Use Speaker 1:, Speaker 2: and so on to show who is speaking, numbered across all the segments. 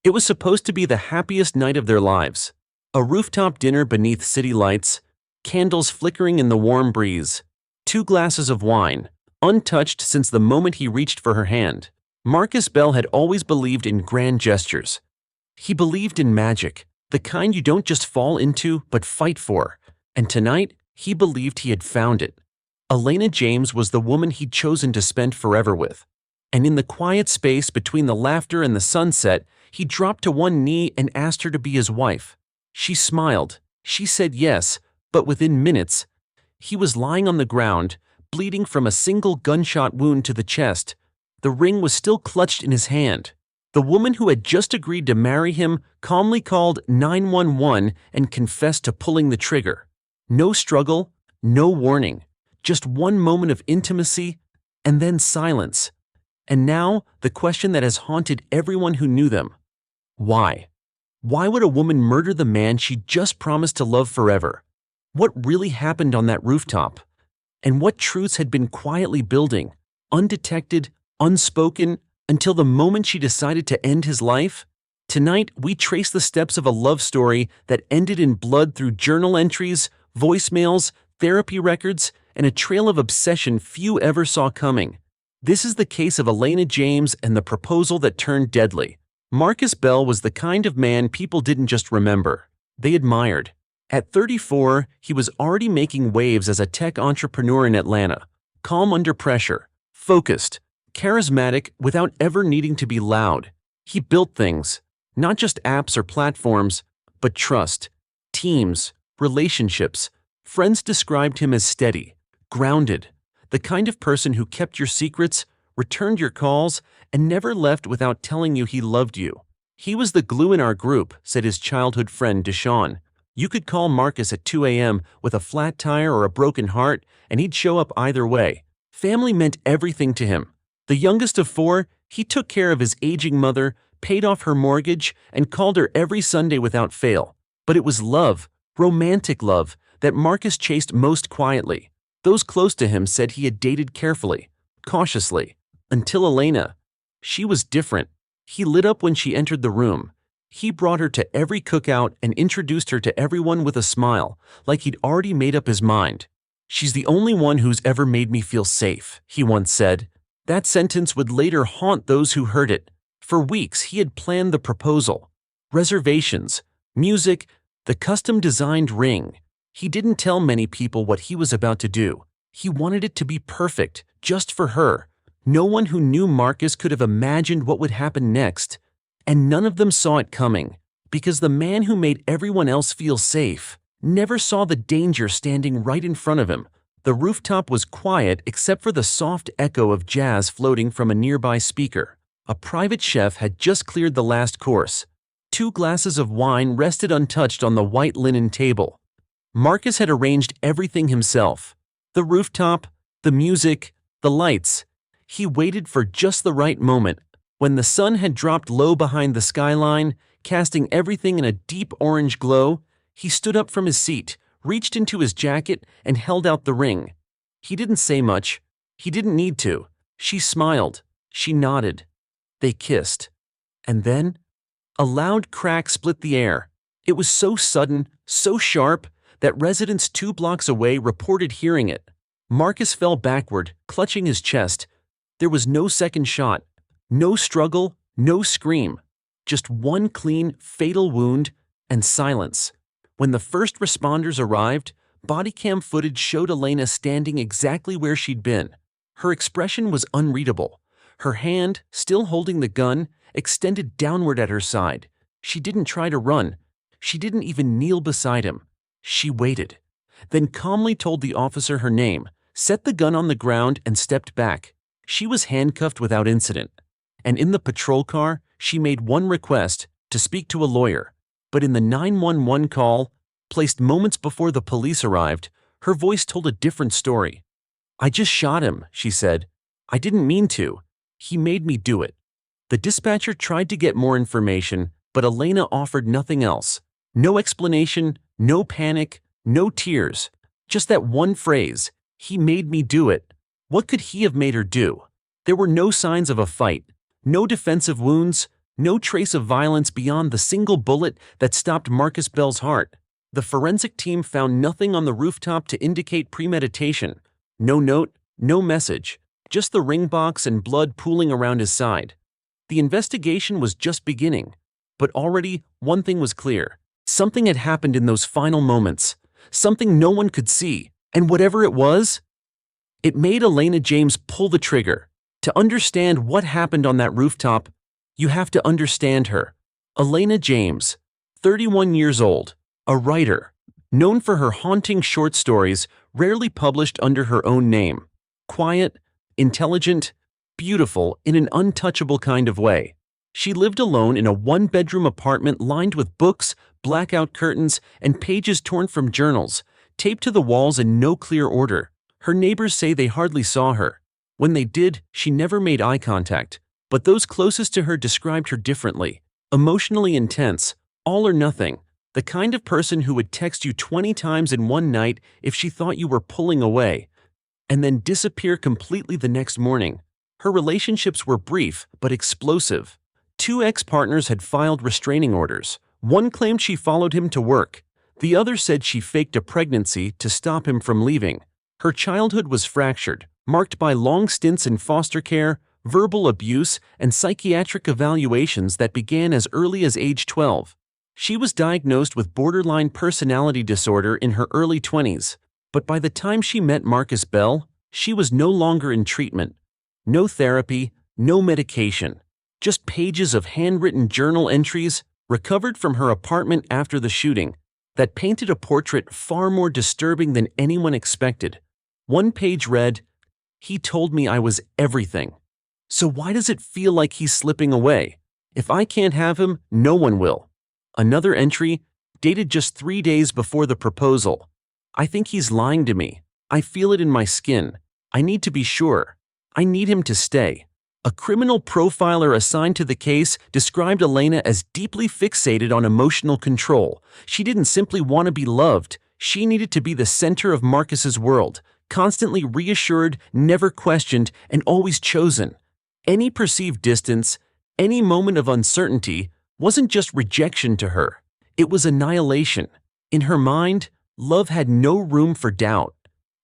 Speaker 1: It was supposed to be the happiest night of their lives. A rooftop dinner beneath city lights, candles flickering in the warm breeze, 2 glasses of wine, untouched since the moment he reached for her hand. Marcus Bell had always believed in grand gestures. He believed in magic, the kind you don't just fall into but fight for, and tonight he believed he had found it. Alayna James was the woman he'd chosen to spend forever with. And in the quiet space between the laughter and the sunset, he dropped to one knee and asked her to be his wife. She smiled. She said yes, but within minutes, he was lying on the ground, bleeding from a single gunshot wound to the chest. The ring was still clutched in his hand. The woman who had just agreed to marry him calmly called 911 and confessed to pulling the trigger. No struggle, no warning, just one moment of intimacy, and then silence. And now, the question that has haunted everyone who knew them. Why? Why would a woman murder the man she just promised to love forever? What really happened on that rooftop? And what truths had been quietly building, undetected, unspoken, until the moment she decided to end his life? Tonight, we trace the steps of a love story that ended in blood through journal entries, voicemails, therapy records, and a trail of obsession few ever saw coming. This is the case of Alayna James and the proposal that turned deadly. Marcus Bell was the kind of man people didn't just remember, they admired. At 34, he was already making waves as a tech entrepreneur in Atlanta, calm under pressure, focused, charismatic without ever needing to be loud. He built things, not just apps or platforms, but trust, teams, relationships. Friends described him as steady, grounded, the kind of person who kept your secrets, returned your calls, and never left without telling you he loved you. He was the glue in our group, said his childhood friend Deshaun. You could call Marcus at 2 a.m. with a flat tire or a broken heart, and he'd show up either way. Family meant everything to him. The youngest of 4, he took care of his aging mother, paid off her mortgage, and called her every Sunday without fail. But it was love, romantic love, that Marcus chased most quietly. Those close to him said he had dated carefully, cautiously, until Alayna. She was different. He lit up when she entered the room. He brought her to every cookout and introduced her to everyone with a smile, like he'd already made up his mind. "She's the only one who's ever made me feel safe," he once said. That sentence would later haunt those who heard it. For weeks, he had planned the proposal. Reservations, music, the custom-designed ring. He didn't tell many people what he was about to do. He wanted it to be perfect, just for her. No one who knew Marcus could have imagined what would happen next. And none of them saw it coming, because the man who made everyone else feel safe never saw the danger standing right in front of him. The rooftop was quiet except for the soft echo of jazz floating from a nearby speaker. A private chef had just cleared the last course. 2 glasses of wine rested untouched on the white linen table. Marcus had arranged everything himself. The rooftop, the music, the lights. He waited for just the right moment. When the sun had dropped low behind the skyline, casting everything in a deep orange glow, he stood up from his seat, reached into his jacket, and held out the ring. He didn't say much. He didn't need to. She smiled. She nodded. They kissed. And then, a loud crack split the air. It was so sudden, so sharp, that residents 2 blocks away reported hearing it. Marcus fell backward, clutching his chest. There was no second shot, no struggle, no scream. Just one clean, fatal wound and silence. When the first responders arrived, body cam footage showed Alayna standing exactly where she'd been. Her expression was unreadable. Her hand, still holding the gun, extended downward at her side. She didn't try to run. She didn't even kneel beside him. She waited, then calmly told the officer her name, set the gun on the ground, and stepped back. She was handcuffed without incident. And in the patrol car, she made one request, to speak to a lawyer. But in the 911 call, placed moments before the police arrived, her voice told a different story. "I just shot him," she said. "I didn't mean to. He made me do it." The dispatcher tried to get more information, but Alayna offered nothing else. No explanation, no panic, no tears. Just that one phrase, "He made me do it." What could he have made her do? There were no signs of a fight, no defensive wounds, No trace of violence beyond the single bullet that stopped Marcus Bell's heart. The forensic team found nothing on the rooftop to indicate premeditation. No note, no message, just the ring box and blood pooling around his side. The investigation was just beginning, but already one thing was clear. Something had happened in those final moments, something no one could see, and whatever it was, it made Alayna James pull the trigger. To understand what happened on that rooftop, you have to understand her. Alayna James, 31 years old, a writer, known for her haunting short stories rarely published under her own name. Quiet, intelligent, beautiful in an untouchable kind of way. She lived alone in a one-bedroom apartment lined with books, blackout curtains, and pages torn from journals, taped to the walls in no clear order. Her neighbors say they hardly saw her. When they did, she never made eye contact. But those closest to her described her differently. Emotionally intense, all or nothing. The kind of person who would text you 20 times in one night if she thought you were pulling away, and then disappear completely the next morning. Her relationships were brief but explosive. 2 ex-partners had filed restraining orders. One claimed she followed him to work. The other said she faked a pregnancy to stop him from leaving. Her childhood was fractured, marked by long stints in foster care, verbal abuse, and psychiatric evaluations that began as early as age 12. She was diagnosed with borderline personality disorder in her early 20s, but by the time she met Marcus Bell, she was no longer in treatment. No therapy, no medication, just pages of handwritten journal entries recovered from her apartment after the shooting that painted a portrait far more disturbing than anyone expected. One page read, "He told me I was everything. So why does it feel like he's slipping away? If I can't have him, no one will." Another entry, dated just 3 days before the proposal. "I think he's lying to me. I feel it in my skin. I need to be sure. I need him to stay." A criminal profiler assigned to the case described Alayna as deeply fixated on emotional control. She didn't simply want to be loved. She needed to be the center of Marcus's world, constantly reassured, never questioned, and always chosen. Any perceived distance, any moment of uncertainty, wasn't just rejection to her. It was annihilation. In her mind, love had no room for doubt.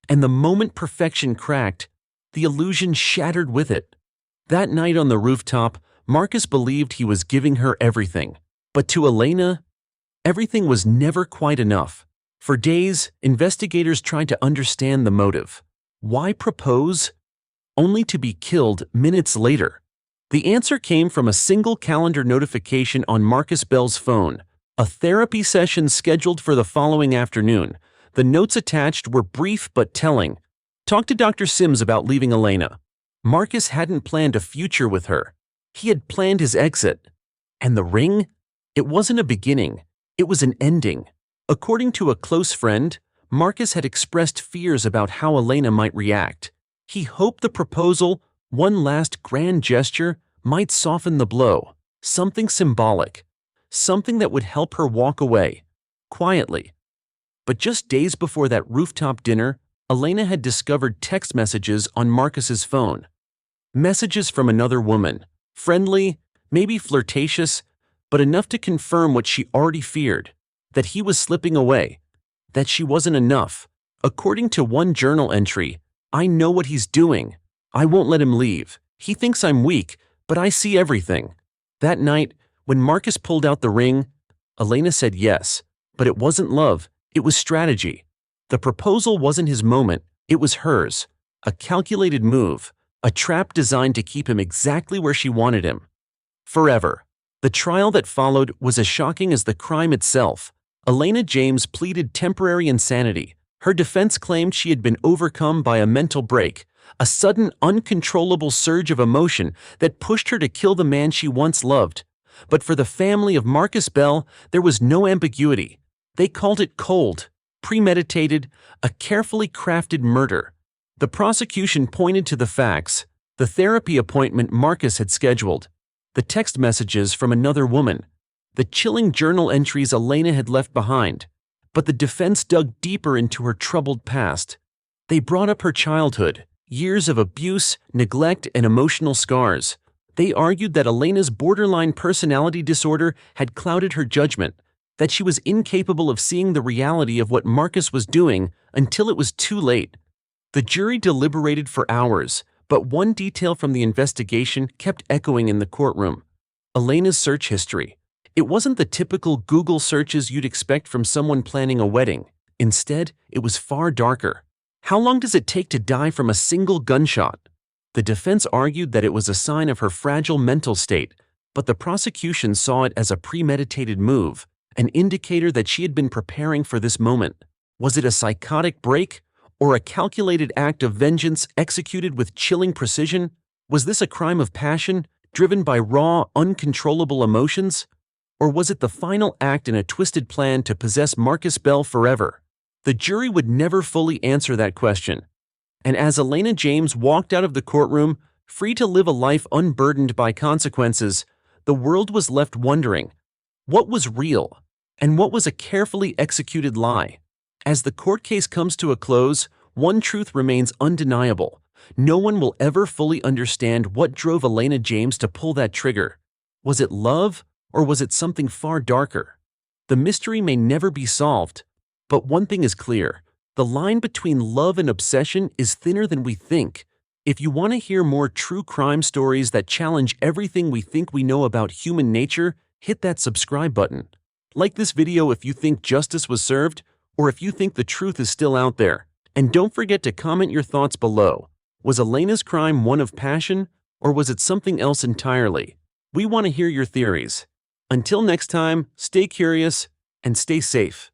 Speaker 1: And the moment perfection cracked, the illusion shattered with it. That night on the rooftop, Marcus believed he was giving her everything. But to Alayna, everything was never quite enough. For days, investigators tried to understand the motive. Why propose, only to be killed minutes later? The answer came from a single calendar notification on Marcus Bell's phone, a therapy session scheduled for the following afternoon. The notes attached were brief but telling. "Talk to Dr. Sims about leaving Alayna." Marcus hadn't planned a future with her. He had planned his exit. And the ring? It wasn't a beginning. It was an ending. According to a close friend, Marcus had expressed fears about how Alayna might react. He hoped the proposal, one last grand gesture, might soften the blow, something symbolic, something that would help her walk away, quietly. But just days before that rooftop dinner, Alayna had discovered text messages on Marcus's phone. Messages from another woman, friendly, maybe flirtatious, but enough to confirm what she already feared, that he was slipping away, that she wasn't enough. According to one journal entry, "I know what he's doing. I won't let him leave. He thinks I'm weak, but I see everything." That night, when Marcus pulled out the ring, Alayna said yes, but it wasn't love, it was strategy. The proposal wasn't his moment, it was hers. A calculated move, a trap designed to keep him exactly where she wanted him. Forever. The trial that followed was as shocking as the crime itself. Alayna James pleaded temporary insanity. Her defense claimed she had been overcome by a mental break, a sudden, uncontrollable surge of emotion that pushed her to kill the man she once loved. But for the family of Marcus Bell, there was no ambiguity. They called it cold, premeditated, a carefully crafted murder. The prosecution pointed to the facts, the therapy appointment Marcus had scheduled, the text messages from another woman, the chilling journal entries Alayna had left behind. But the defense dug deeper into her troubled past. They brought up her childhood, years of abuse, neglect, and emotional scars. They argued that Alayna's borderline personality disorder had clouded her judgment, that she was incapable of seeing the reality of what Marcus was doing until it was too late. The jury deliberated for hours, but one detail from the investigation kept echoing in the courtroom: Alayna's search history. It wasn't the typical Google searches you'd expect from someone planning a wedding. Instead, it was far darker. How long does it take to die from a single gunshot? The defense argued that it was a sign of her fragile mental state, but the prosecution saw it as a premeditated move, an indicator that she had been preparing for this moment. Was it a psychotic break, or a calculated act of vengeance executed with chilling precision? Was this a crime of passion, driven by raw, uncontrollable emotions? Or was it the final act in a twisted plan to possess Marcus Bell forever? The jury would never fully answer that question. And as Alayna James walked out of the courtroom, free to live a life unburdened by consequences, the world was left wondering, what was real, and what was a carefully executed lie? As the court case comes to a close, one truth remains undeniable. No one will ever fully understand what drove Alayna James to pull that trigger. Was it love, or was it something far darker? The mystery may never be solved, but one thing is clear: the line between love and obsession is thinner than we think. If you want to hear more true crime stories that challenge everything we think we know about human nature, hit that subscribe button. Like this video if you think justice was served, or if you think the truth is still out there. And don't forget to comment your thoughts below. Was Alayna's crime one of passion, or was it something else entirely? We want to hear your theories. Until next time, stay curious and stay safe.